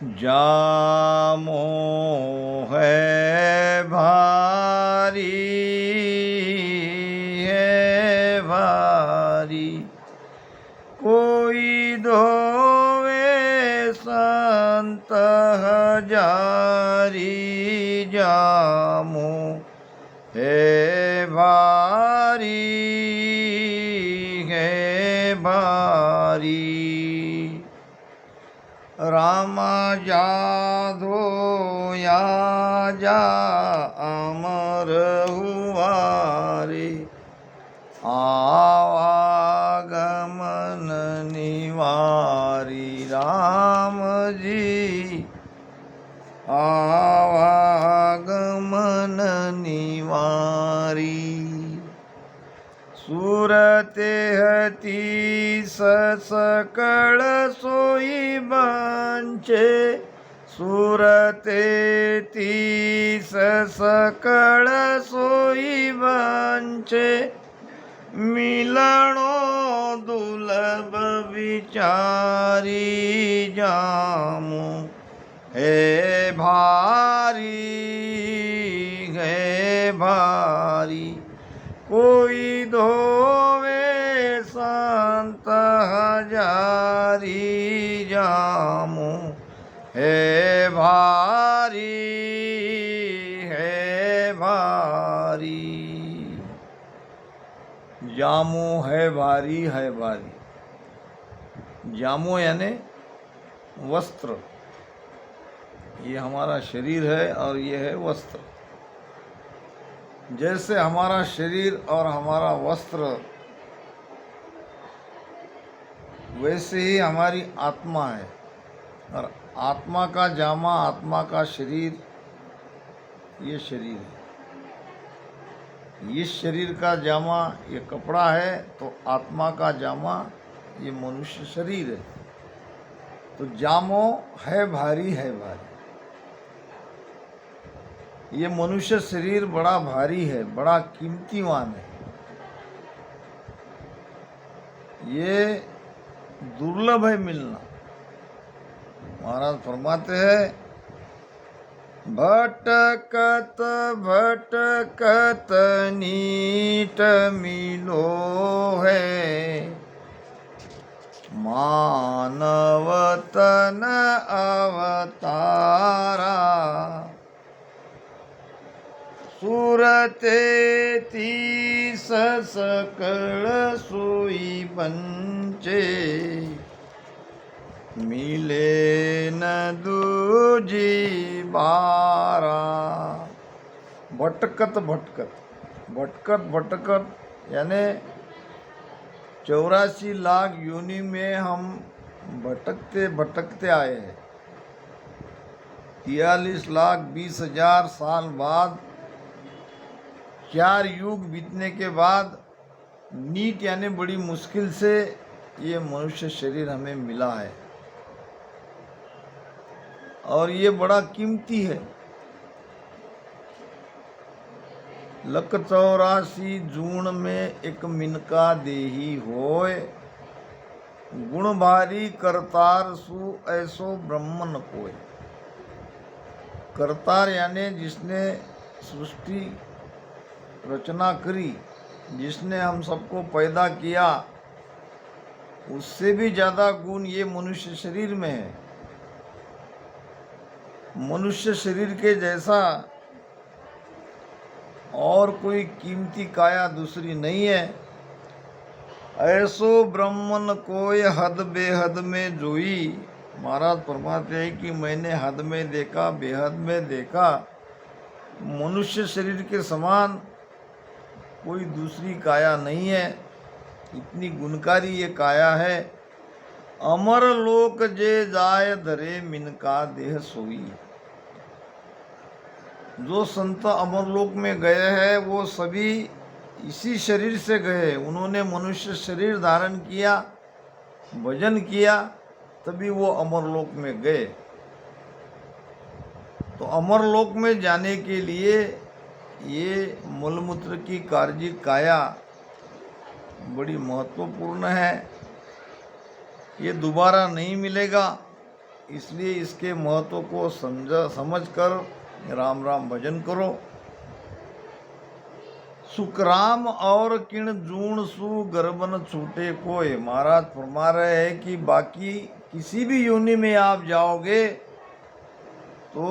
जामो है भारी कोई धोवे संत हजारी जामो है भारी रामा जाधो या जा अमर हुआ रे आवागमन निवारी राम जी आवागमन निवारी सूरते हती सकळ सोई बंचे सूरते तीस सकळ सोई बंचे मिलणो दुर्लभ विचारी जामो हे भारी कोई धोवे संत हजारी जामो हे भारी जामो है भारी जामो यानी वस्त्र। ये हमारा शरीर है और ये है वस्त्र। जैसे हमारा शरीर और हमारा वस्त्र वैसे ही हमारी आत्मा है और आत्मा का जामा आत्मा का शरीर ये शरीर है। इस शरीर का जामा ये कपड़ा है तो आत्मा का जामा ये मनुष्य शरीर है। तो जामो है भारी ये मनुष्य शरीर बड़ा भारी है, बड़ा कीमतीवान है। ये दुर्लभ है मिलना। महाराज फरमाते हैं भटकत भटकत नीट मिलो है मानव तन अवतारा सूरते तीस सकळ सोई बंचे मिले न दूजी बारा। भटकत यानी 84 लाख योनि में हम भटकते आए हैं। 43,20,000 साल बाद 4 युग बीतने के बाद नीट यानी बड़ी मुश्किल से ये मनुष्य शरीर हमें मिला है और ये बड़ा कीमती है। 184 जून में एक मिनका देही होय गुण भारी करतार सु ऐसो ब्रह्मन कोय। करतार यानी जिसने सृष्टि रचना करी, जिसने हम सबको पैदा किया, उससे भी ज़्यादा गुण ये मनुष्य शरीर में है। मनुष्य शरीर के जैसा और कोई कीमती काया दूसरी नहीं है। ऐसो ब्रह्मन कोई हद बेहद में जोई। महाराज फरमाते हैं कि मैंने हद में देखा, बेहद में देखा, मनुष्य शरीर के समान कोई दूसरी काया नहीं है। इतनी गुणकारी ये काया है। अमर लोक जे जाय धरे मिनका देह सोई। जो संत अमरलोक में गए हैं वो सभी इसी शरीर से गए। उन्होंने मनुष्य शरीर धारण किया, भजन किया, तभी वो अमरलोक में गए। तो अमरलोक में जाने के लिए ये मूलमूत्र की कार्य काया बड़ी महत्वपूर्ण है। ये दोबारा नहीं मिलेगा। इसलिए इसके महत्व को समझ कर राम राम भजन करो। सुखराम और किण जूण सु गर्भन छूटे कोय। महाराज फरमा रहे हैं कि बाकी किसी भी योनि में आप जाओगे तो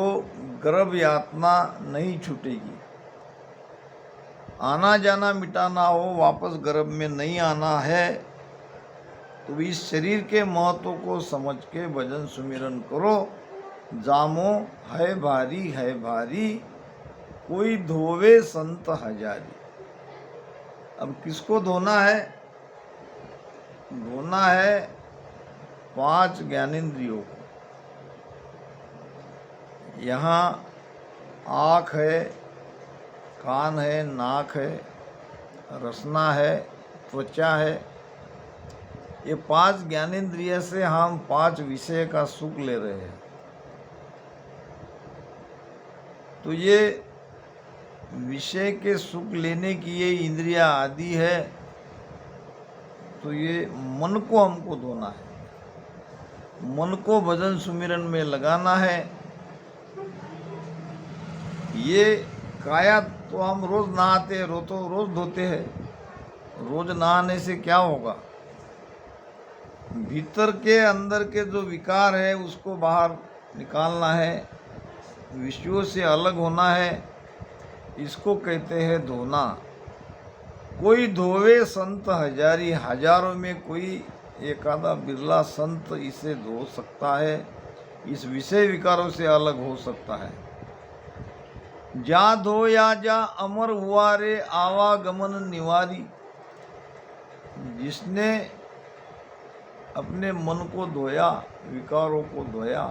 गर्भ यातना नहीं छूटेगी। आना जाना मिटाना हो, वापस गर्भ में नहीं आना है, तो इस शरीर के महत्व को समझ के भजन सुमिरन करो। जामो है भारी कोई धोवे संत हजारी। अब किसको धोना है? धोना है 5 ज्ञानेंद्रियों को। यहाँ आँख है, कान है, नाक है, रसना है, त्वचा है। ये 5 ज्ञानेंद्रिय से हम 5 विषय का सुख ले रहे हैं। तो ये विषय के सुख लेने की ये इंद्रिया आदि है, तो ये मन को हमको धोना है, मन को भजन सुमिरन में लगाना है। ये काया तो हम रोज नहाते हैं, रोज धोते हैं। रोज नहाने से क्या होगा? भीतर के अंदर के जो विकार है उसको बाहर निकालना है, विषयों से अलग होना है। इसको कहते हैं धोना। कोई धोवे संत हजारी। हजारों में कोई एक आधा बिरला संत इसे धो सकता है, इस विषय विकारों से अलग हो सकता है। जा धोया जा अमर हुआ रे आवागमन निवारी। जिसने अपने मन को धोया, विकारों को धोया,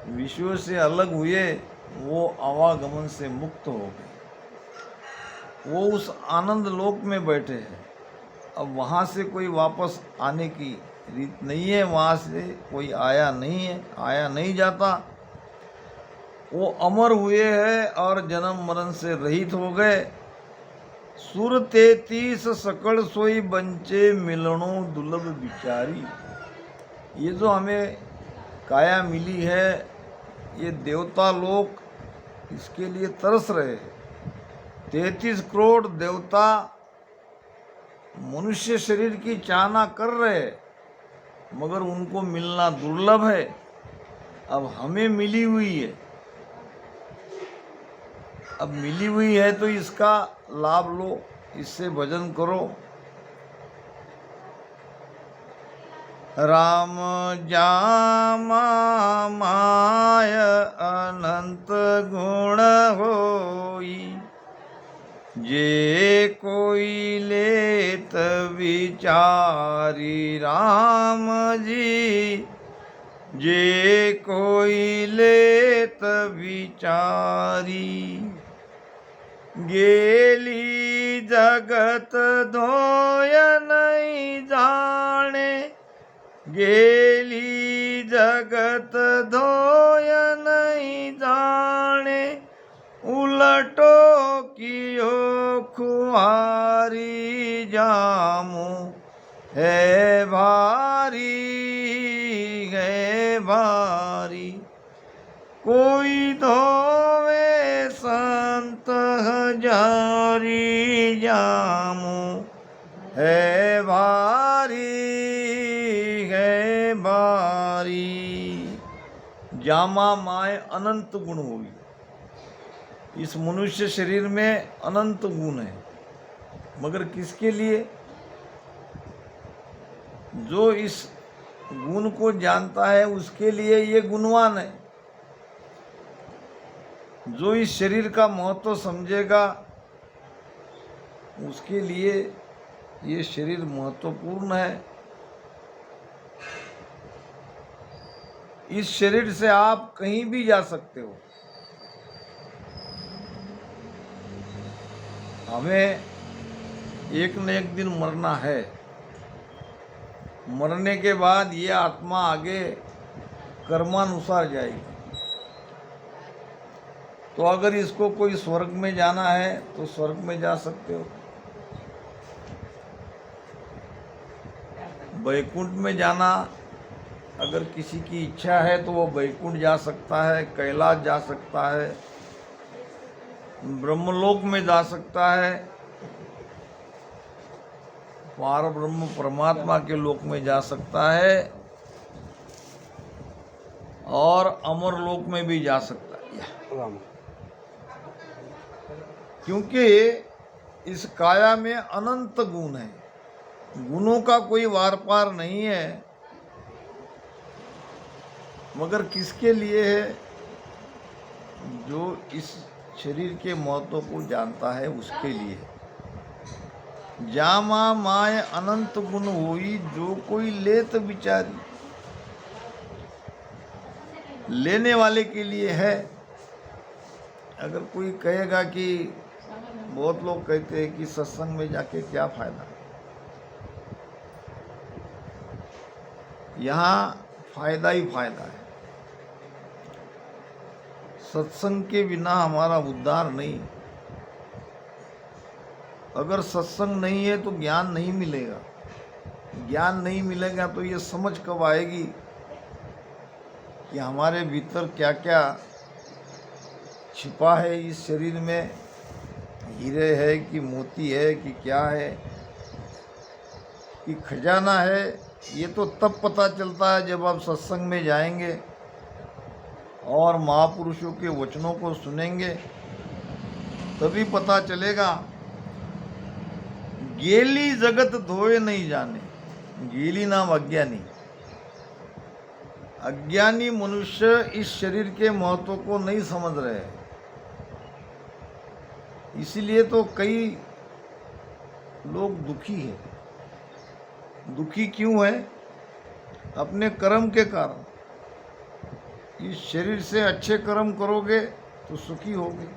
विषयों से अलग हुए, वो आवागमन से मुक्त हो गए। वो उस आनंद लोक में बैठे हैं। अब वहाँ से कोई वापस आने की रीत नहीं है, वहाँ से कोई आया नहीं है, आया नहीं जाता। वो अमर हुए हैं और जन्म मरण से रहित हो गए। सुर 33 सकल सोई बंचे मिलणो दुर्लभ बिचारी। ये जो हमें काया मिली है, ये देवता लोग इसके लिए तरस रहे हैं। 33 करोड़ देवता मनुष्य शरीर की चाहना कर रहे हैं, मगर उनको मिलना दुर्लभ है। अब हमें मिली हुई है, अब मिली हुई है तो इसका लाभ लो, इससे भजन करो। राम जामा माय अनंत गुण होई। जे कोई लेत विचारी राम जी। जे कोई लेत विचारी। गेली जगत धोय नहीं जाने। गेली जगत धोय नहीं जाने। उलटो कियो खुहारी जामो है भारी है भारी। कोई धोवे संत हजारी जामो है भारी है भारी। जामा माय अनंत गुण होगी। इस मनुष्य शरीर में अनंत गुण है, मगर किसके लिए? जो इस गुण को जानता है उसके लिए ये गुणवान है। जो इस शरीर का महत्व समझेगा उसके लिए ये शरीर महत्वपूर्ण है। इस शरीर से आप कहीं भी जा सकते हो। हमें एक न एक दिन मरना है। मरने के बाद ये आत्मा आगे कर्मानुसार जाएगी। तो अगर इसको कोई स्वर्ग में जाना है तो स्वर्ग में जा सकते हो, वैकुंठ में जाना अगर किसी की इच्छा है तो वो वैकुंठ जा सकता है, कैलाश जा सकता है, ब्रह्मलोक में जा सकता है, पार ब्रह्म परमात्मा के लोक में जा सकता है और अमर लोक में भी जा सकता है। क्योंकि इस काया में अनंत गुण है, गुणों का कोई वार पार नहीं है, मगर किसके लिए है? जो इस शरीर के महत्व को जानता है उसके लिए। जामा माय अनंत गुण होई, जो कोई लेत विचारी, लेने वाले के लिए है। अगर कोई कहेगा कि बहुत लोग कहते हैं कि सत्संग में जाके क्या फायदा, यहाँ फायदा ही फायदा है। सत्संग के बिना हमारा उद्धार नहीं। अगर सत्संग नहीं है तो ज्ञान नहीं मिलेगा, ज्ञान नहीं मिलेगा तो ये समझ कब आएगी कि हमारे भीतर क्या क्या छिपा है, इस शरीर में हीरे है कि मोती है कि क्या है कि खजाना है। ये तो तब पता चलता है जब आप सत्संग में जाएंगे और महापुरुषों के वचनों को सुनेंगे, तभी पता चलेगा। गेली जगत धोए नहीं जाने, गेली नाम अज्ञानी। अज्ञानी मनुष्य इस शरीर के महत्व को नहीं समझ रहे, इसीलिए तो कई लोग दुखी हैं। दुखी क्यों है? अपने कर्म के कारण। इस शरीर से अच्छे कर्म करोगे तो सुखी होगे,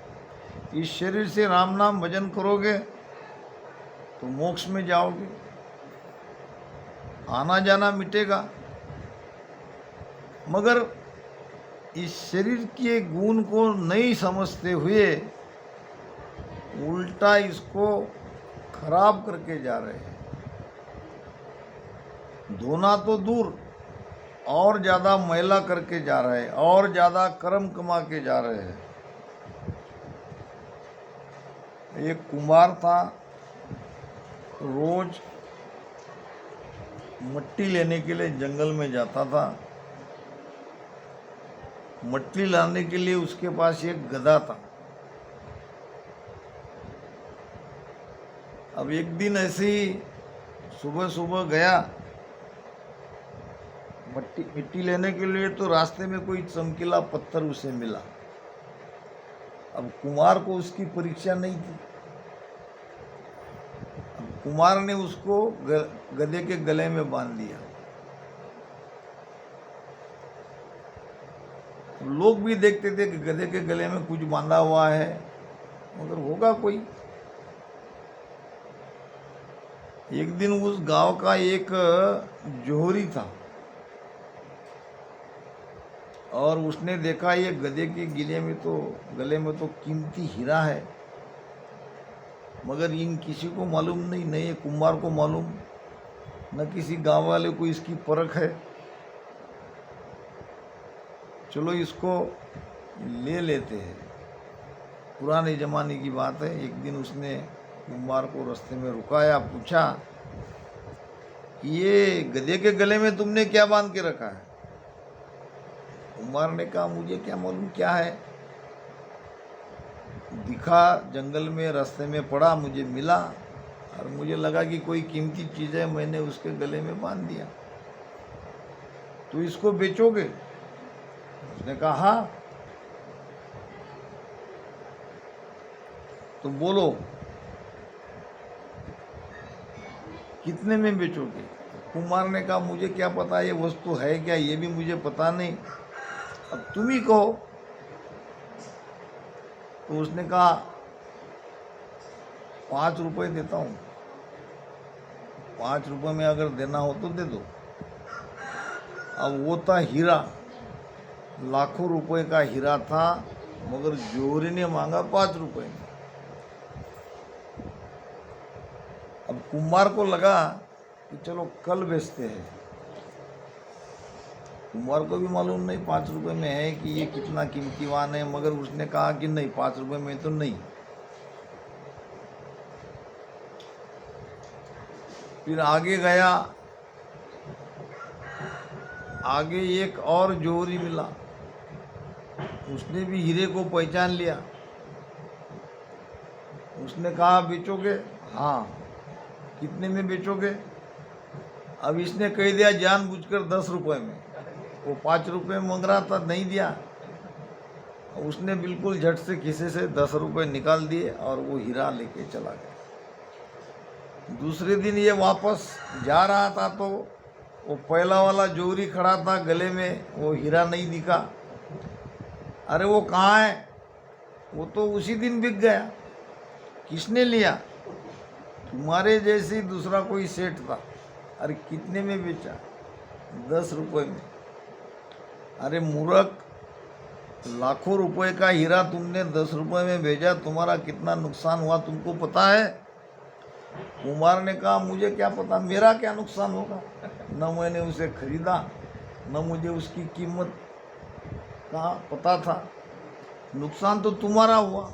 इस शरीर से राम नाम भजन करोगे तो मोक्ष में जाओगे, आना जाना मिटेगा। मगर इस शरीर के गुण को नहीं समझते हुए उल्टा इसको खराब करके जा रहे हैं। धोना तो दूर, और ज़्यादा मैला करके जा रहे हैं, और ज़्यादा कर्म कमा के जा रहे हैं। एक कुम्हार था, रोज मिट्टी लेने के लिए जंगल में जाता था। मिट्टी लाने के लिए उसके पास एक गधा था। अब एक दिन ऐसे ही सुबह सुबह गया मिट्टी लेने के लिए, तो रास्ते में कोई चमकीला पत्थर उसे मिला। अब कुमार को उसकी परीक्षा नहीं थी। अब कुमार ने उसको गधे के गले में बांध दिया। लोग भी देखते थे कि गधे के गले में कुछ बांधा हुआ है, मगर होगा कोई। एक दिन उस गांव का एक जोहरी था और उसने देखा ये गधे के गले में तो कीमती हीरा है, मगर इन किसी को मालूम नहीं, न ये कुम्हार को मालूम, न किसी गांव वाले को इसकी परख है। चलो इसको ले लेते हैं। पुराने ज़माने की बात है। एक दिन उसने कुम्हार को रास्ते में रुकाया, पूछा कि ये गधे के गले में तुमने क्या बांध के रखा है? कुम्हार ने कहा, मुझे क्या मालूम क्या है, दिखा जंगल में, रास्ते में पड़ा, मुझे मिला और मुझे लगा कि कोई कीमती चीज़ है, मैंने उसके गले में बांध दिया। तो इसको बेचोगे? उसने कहा हाँ। तो बोलो कितने में बेचोगे? कुम्हार ने कहा, मुझे क्या पता ये वस्तु है क्या, ये भी मुझे पता नहीं, अब तुम ही कहो। तो उसने कहा 5 रुपये देता हूँ, 5 रुपये में अगर देना हो तो दे दो। अब वो था हीरा, लाखों रुपए का हीरा था, मगर जोहरी ने मांगा 5 रुपये में। अब कुम्हार को लगा कि चलो कल बेचते हैं। कुम्हार को भी मालूम नहीं 5 रुपए में है कि ये कितना कीमतीवान है, मगर उसने कहा कि नहीं, 5 रुपए में तो नहीं। फिर आगे गया, आगे एक और जोहरी मिला, उसने भी हीरे को पहचान लिया। उसने कहा बेचोगे? हाँ। कितने में बेचोगे? अब इसने कह दिया जानबूझकर 10 रुपए में। वो 5 रुपए मांग रहा था, नहीं दिया। उसने बिल्कुल झट से खीसे से 10 रुपए निकाल दिए और वो हीरा लेके चला गया। दूसरे दिन ये वापस जा रहा था तो वो पहला वाला जोहरी खड़ा था, गले में वो हीरा नहीं दिखा। अरे वो कहाँ है? वो तो उसी दिन बिक गया। किसने लिया? तुम्हारे जैसे दूसरा कोई सेठ था। अरे कितने में बेचा? 10 रुपए में। अरे मूर्ख, लाखों रुपए का हीरा तुमने 10 रुपए में भेजा, तुम्हारा कितना नुकसान हुआ तुमको पता है? कुमार ने कहा मुझे क्या पता, मेरा क्या नुकसान होगा? न मैंने उसे खरीदा, न मुझे उसकी कीमत का पता था। नुकसान तो तुम्हारा हुआ।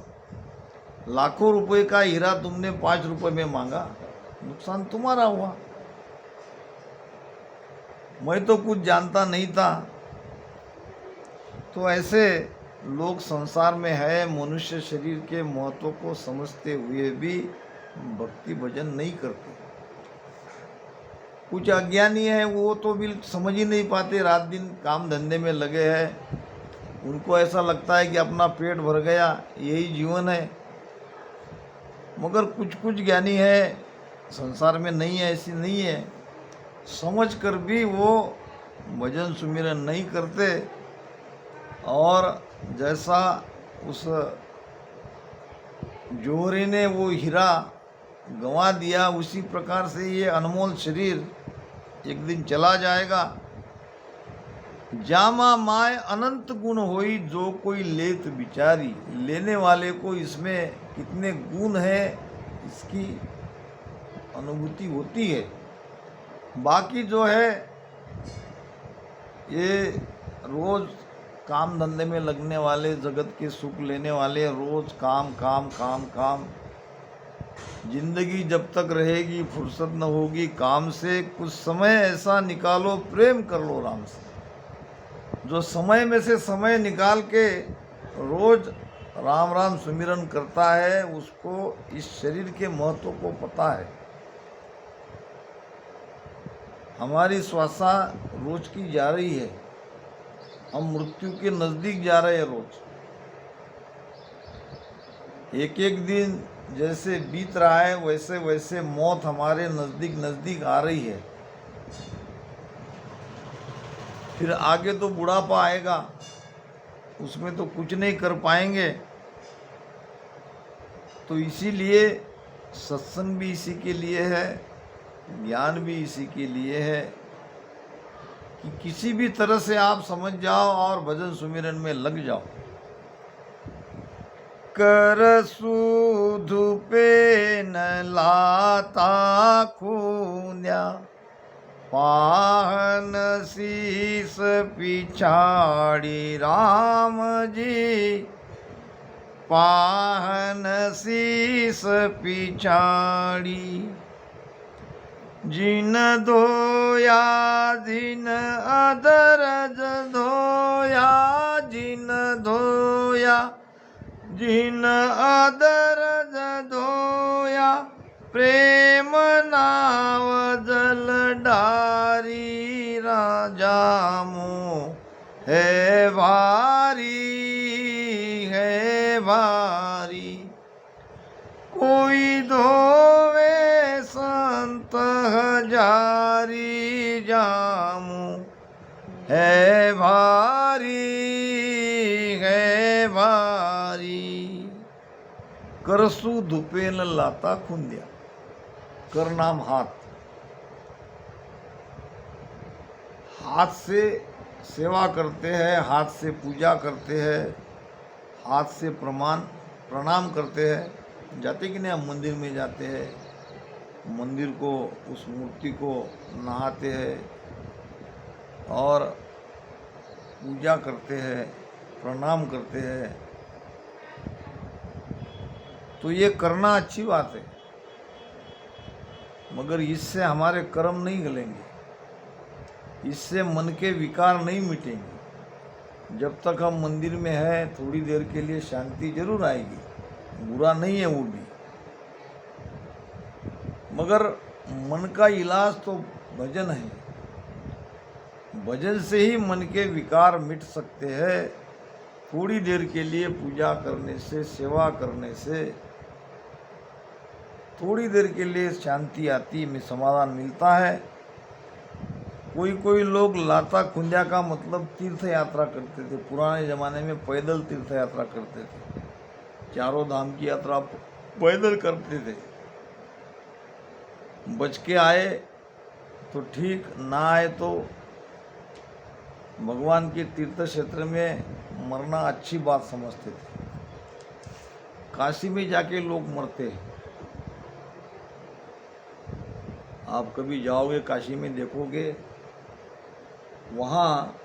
लाखों रुपए का हीरा तुमने 5 रुपए में मांगा, नुकसान तुम्हारा हुआ। मैं तो कुछ जानता नहीं था। तो ऐसे लोग संसार में है, मनुष्य शरीर के महत्व को समझते हुए भी भक्ति भजन नहीं करते। कुछ अज्ञानी है, वो तो भी समझ ही नहीं पाते, रात दिन काम धंधे में लगे हैं। उनको ऐसा लगता है कि अपना पेट भर गया, यही जीवन है। मगर कुछ कुछ ज्ञानी है, संसार में नहीं है, ऐसी नहीं है, समझ कर भी वो भजन सुमिरन नहीं करते। और जैसा उस जोहरी ने वो हीरा गंवा दिया, उसी प्रकार से ये अनमोल शरीर एक दिन चला जाएगा। जामा माय अनंत गुण होई, जो कोई लेत बिचारी। लेने वाले को इसमें कितने गुण है इसकी अनुभूति होती है। बाकी जो है ये रोज काम धंधे में लगने वाले, जगत के सुख लेने वाले, रोज काम काम काम काम। जिंदगी जब तक रहेगी फुर्सत न होगी काम से। कुछ समय ऐसा निकालो, प्रेम कर लो राम से। जो समय में से समय निकाल के रोज राम राम सुमिरन करता है, उसको इस शरीर के महत्व को पता है। हमारी श्वासा रोज की जा रही है, हम मृत्यु के नज़दीक जा रहे हैं रोज। एक एक दिन जैसे बीत रहा है, वैसे वैसे मौत हमारे नज़दीक नज़दीक आ रही है। फिर आगे तो बुढ़ापा आएगा, उसमें तो कुछ नहीं कर पाएंगे। तो इसीलिए सत्संग भी इसी के लिए है, ज्ञान भी इसी के लिए है कि किसी भी तरह से आप समझ जाओ और भजन सुमिरन में लग जाओ। कर सूध पे न लाता खून्या, पाहन शीस पिछाड़ी राम जी। पाहन शीस पिछाड़ी, जिन धोया जिन अदरज धोया। जिन धोया जिन अदरज धोया, प्रेम नाव जल डारी। राजा मोह है भारी, है भारी। कोई धोवे संत हजारी, जामू है भारी, है भारी। करसु धुपे न लाता खुंदिया। कर नाम हाथ। हाथ से सेवा करते हैं, हाथ से पूजा करते हैं, हाथ से प्रणाम करते हैं। जाते कि नहीं, हम मंदिर में जाते हैं, मंदिर को, उस मूर्ति को नहाते हैं और पूजा करते हैं, प्रणाम करते हैं, तो ये करना अच्छी बात है, मगर इससे हमारे कर्म नहीं गलेंगे, इससे मन के विकार नहीं मिटेंगे। जब तक हम मंदिर में हैं थोड़ी देर के लिए शांति जरूर आएगी, बुरा नहीं है वो भी, मगर मन का इलाज तो भजन है। भजन से ही मन के विकार मिट सकते हैं। थोड़ी देर के लिए पूजा करने से, सेवा करने से थोड़ी देर के लिए शांति आती में समाधान मिलता है। कोई लोग लाता खुंजा का मतलब तीर्थ यात्रा करते थे। पुराने ज़माने में पैदल तीर्थ यात्रा करते थे, चारों धाम की यात्रा पैदल करते थे। बच के आए तो ठीक, ना आए तो भगवान के तीर्थ क्षेत्र में मरना अच्छी बात समझते थे। काशी में जाके लोग मरते हैं। आप कभी जाओगे काशी में, देखोगे वहाँ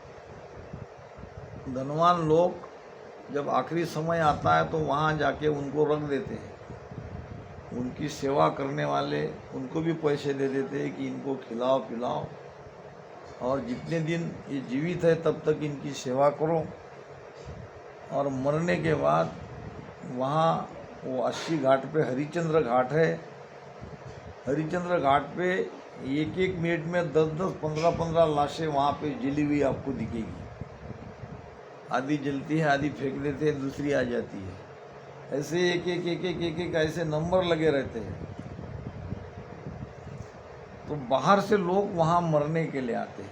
धनवान लोग जब आखिरी समय आता है तो वहाँ जाके उनको रख देते हैं। उनकी सेवा करने वाले उनको भी पैसे दे देते हैं कि इनको खिलाओ पिलाओ, और जितने दिन ये जीवित है तब तक इनकी सेवा करो। और मरने के बाद वहाँ वो 80 घाट पे हरिचंद्र घाट है, हरिचंद्र घाट पे एक मिनट में 10-10, 15-15 लाशें वहाँ पे जली हुई आपको दिखेगी। आधी जलती है, आधी फेंक देते हैं, दूसरी आ जाती है। ऐसे एक ऐसे नंबर लगे रहते हैं। तो बाहर से लोग वहाँ मरने के लिए आते हैं,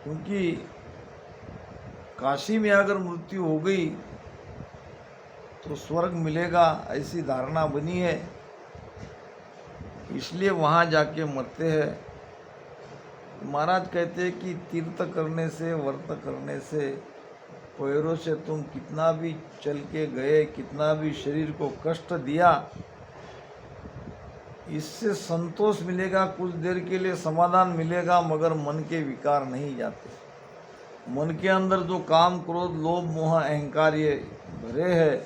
क्योंकि काशी में अगर मृत्यु हो गई तो स्वर्ग मिलेगा, ऐसी धारणा बनी है, इसलिए वहाँ जाके मरते हैं। महाराज कहते हैं कि तीर्थ करने से, व्रत करने से, पैरों से तुम कितना भी चल के गए, कितना भी शरीर को कष्ट दिया, इससे संतोष मिलेगा, कुछ देर के लिए समाधान मिलेगा, मगर मन के विकार नहीं जाते। मन के अंदर जो काम, क्रोध, लोभ, मोह, अहंकार ये भरे हैं,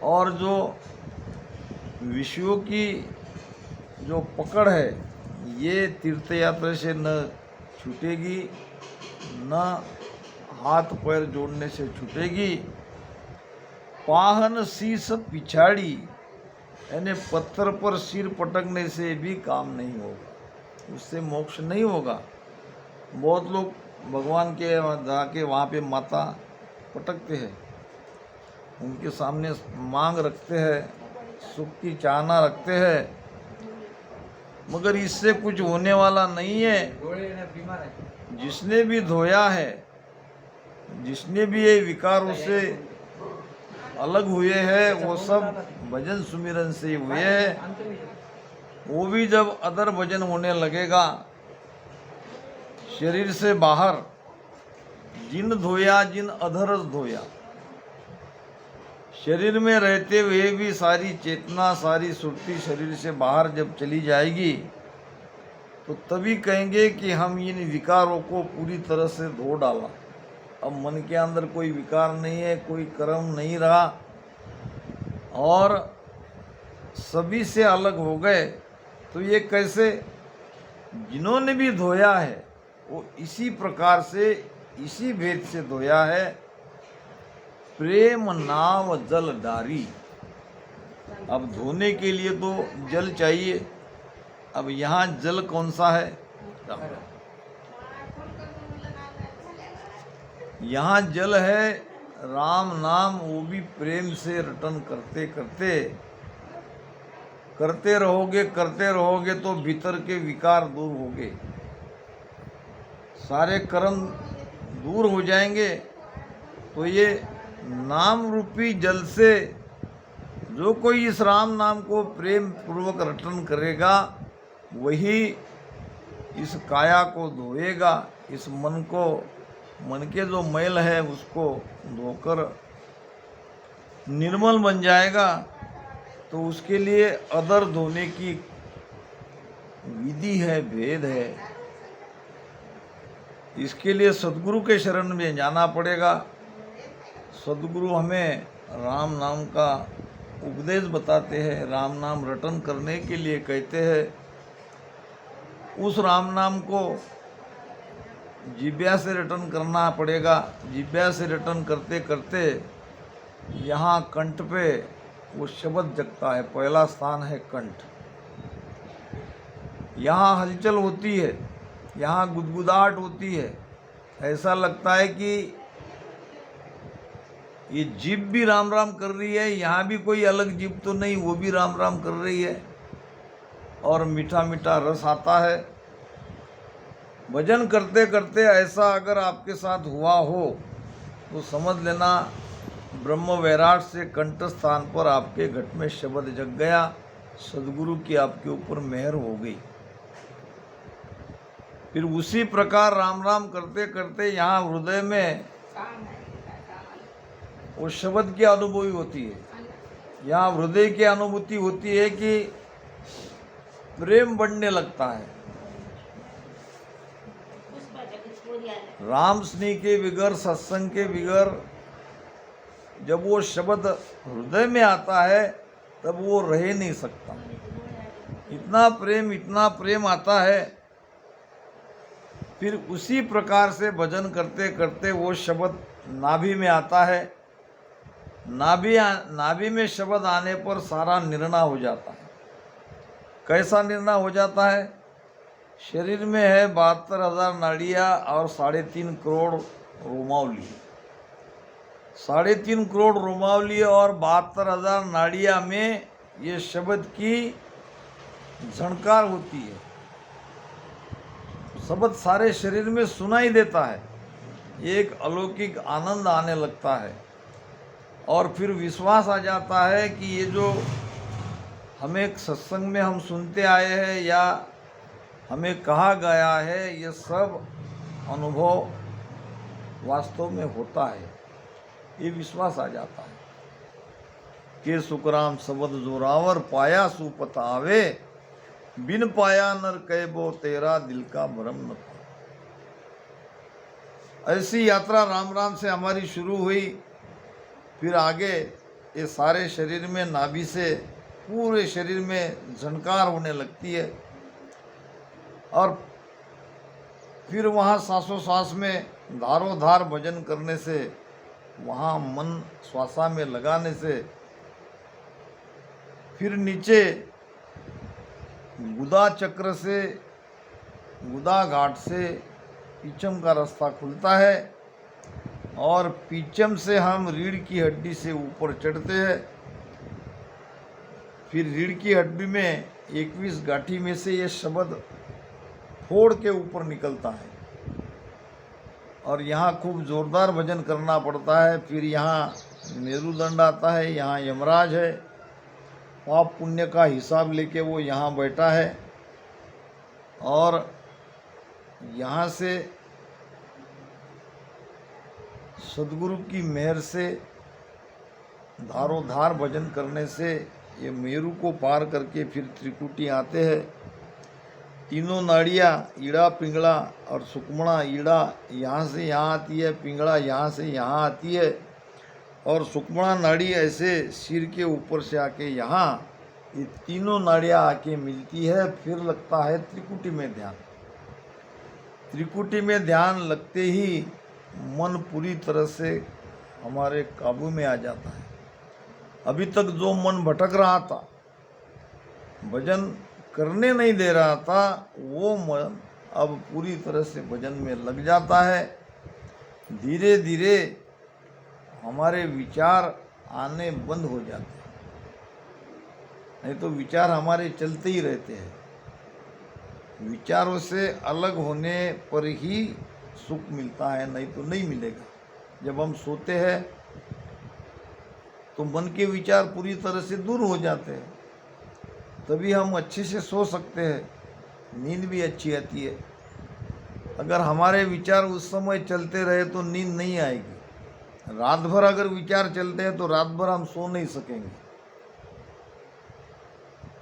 और जो विषयों की जो पकड़ है, ये तीर्थ यात्रा से न छूटेगी, न हाथ पैर जोड़ने से छूटेगी। पाहन शीश पिछाड़ी, यानी पत्थर पर सिर पटकने से भी काम नहीं होगा, उससे मोक्ष नहीं होगा। बहुत लोग भगवान के जाके वहाँ पे माथा पटकते हैं, उनके सामने मांग रखते हैं, सुख की चाहना रखते हैं, मगर इससे कुछ होने वाला नहीं है। जिसने भी धोया है, जिसने भी ये विकारों से अलग हुए हैं, वो सब भजन सुमिरन से ही हुए हैं। वो भी जब अदर भजन होने लगेगा, शरीर से बाहर, जिन धोया जिन अधरस धोया, शरीर में रहते हुए भी सारी चेतना, सारी सुरती शरीर से बाहर जब चली जाएगी, तो तभी कहेंगे कि हम इन विकारों को पूरी तरह से धो डाला। अब मन के अंदर कोई विकार नहीं है, कोई कर्म नहीं रहा, और सभी से अलग हो गए। तो ये कैसे? जिन्होंने भी धोया है वो इसी प्रकार से, इसी भेद से धोया है। प्रेम नाव जल डारी। अब धोने के लिए तो जल चाहिए। अब यहाँ जल कौन सा है? यहाँ जल है राम नाम, वो भी प्रेम से रटन करते करते, करते रहोगे तो भीतर के विकार दूर होंगे, सारे कर्म दूर हो जाएंगे। तो ये नाम रूपी जल से जो कोई इस राम नाम को प्रेम पूर्वक रटन करेगा, वही इस काया को धोएगा, इस मन को, मन के जो मैल है उसको धोकर निर्मल बन जाएगा। तो उसके लिए अदर धोने की विधि है, भेद है। इसके लिए सदगुरु के शरण में जाना पड़ेगा। सदगुरु हमें राम नाम का उपदेश बताते हैं, राम नाम रटन करने के लिए कहते हैं। उस राम नाम को जिह्वा से रटन करना पड़ेगा। जिह्वा से रटन करते करते यहाँ कंठ पे वो शब्द जगता है। पहला स्थान है कंठ। यहाँ हलचल होती है, यहाँ गुदगुदाहट होती है। ऐसा लगता है कि ये जीभ भी राम राम कर रही है, यहाँ भी कोई अलग जीभ तो नहीं, वो भी राम राम कर रही है। और मीठा मीठा रस आता है। भजन करते करते ऐसा अगर आपके साथ हुआ हो तो समझ लेना ब्रह्म वैराट से कंठ स्थान पर आपके घट में शब्द जग गया। सदगुरु की आपके ऊपर मेहर हो गई। फिर उसी प्रकार राम राम करते करते यहाँ हृदय में वो शब्द की अनुभूति होती है। यहाँ हृदय की अनुभूति होती है कि प्रेम बढ़ने लगता है। राम स्नेह के बिगर, सत्संग के बिगर जब वो शब्द हृदय में आता है तब वो रह नहीं सकता। इतना प्रेम आता है। फिर उसी प्रकार से भजन करते करते वो शब्द नाभि में आता है। नाभि में शब्द आने पर सारा निर्णय हो जाता है। कैसा निर्णय हो जाता है? शरीर में है 72,000 नाड़ियाँ और 3.5 करोड़ रोमावली। 3.5 करोड़ रोमावली और 72,000 नाड़ियाँ में ये शब्द की झणकार होती है। शब्द सारे शरीर में सुनाई देता है। एक अलौकिक आनंद आने लगता है और फिर विश्वास आ जाता है कि ये जो हमें सत्संग में हम सुनते आए हैं या हमें कहा गया है, ये सब अनुभव वास्तव में होता है। ये विश्वास आ जाता है कि सुखराम शब्द जोरावर पाया सुपत आवे, बिन पाया नर कहबो तेरा दिल का भरम न था। ऐसी यात्रा राम राम से हमारी शुरू हुई। फिर आगे ये सारे शरीर में, नाभि से पूरे शरीर में झनकार होने लगती है और फिर वहाँ सांसों-सांस में धारोधार भजन करने से, वहाँ मन श्वासा में लगाने से फिर नीचे गुदा चक्र से, गुदा घाट से पीछम का रास्ता खुलता है और पीछम से हम रीढ़ की हड्डी से ऊपर चढ़ते हैं। फिर रीढ़ की हड्डी में 21 गांठी में से ये शब्द फोड़ के ऊपर निकलता है और यहाँ खूब जोरदार भजन करना पड़ता है। फिर यहाँ मेरुदंड आता है, यहाँ यमराज है, पाप पुण्य का हिसाब लेके वो यहाँ बैठा है और यहाँ से सदगुरु की मेहर से धारोधार भजन करने से ये मेरु को पार करके फिर त्रिकुटी आते हैं। तीनों नाड़ियाँ ईड़ा, पिंगला और सुकमणा, ईड़ा यहाँ से यहाँ आती है, पिंगला यहाँ से यहाँ आती है और सुकमणा नाड़ी ऐसे सिर के ऊपर से आके यहाँ ये तीनों नाड़ियाँ आके मिलती है। फिर लगता है त्रिकुटी में ध्यान। त्रिकुटी में ध्यान लगते ही मन पूरी तरह से हमारे काबू में आ जाता है। अभी तक जो मन भटक रहा था, भजन करने नहीं दे रहा था, वो मन अब पूरी तरह से भजन में लग जाता है। धीरे धीरे हमारे विचार आने बंद हो जाते हैं, नहीं तो विचार हमारे चलते ही रहते हैं। विचारों से अलग होने पर ही सुख मिलता है, नहीं तो नहीं मिलेगा। जब हम सोते हैं तो मन के विचार पूरी तरह से दूर हो जाते हैं, तभी हम अच्छे से सो सकते हैं, नींद भी अच्छी आती है। अगर हमारे विचार उस समय चलते रहे तो नींद नहीं आएगी। रात भर अगर विचार चलते हैं तो रात भर हम सो नहीं सकेंगे।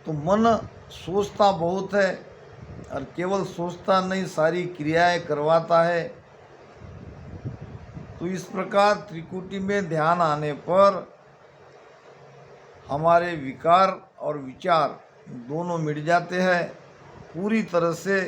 तो मन सोचता बहुत है और केवल सोचता नहीं, सारी क्रियाएं करवाता है। तो इस प्रकार त्रिकुटी में ध्यान आने पर हमारे विकार और विचार दोनों मिट जाते हैं, पूरी तरह से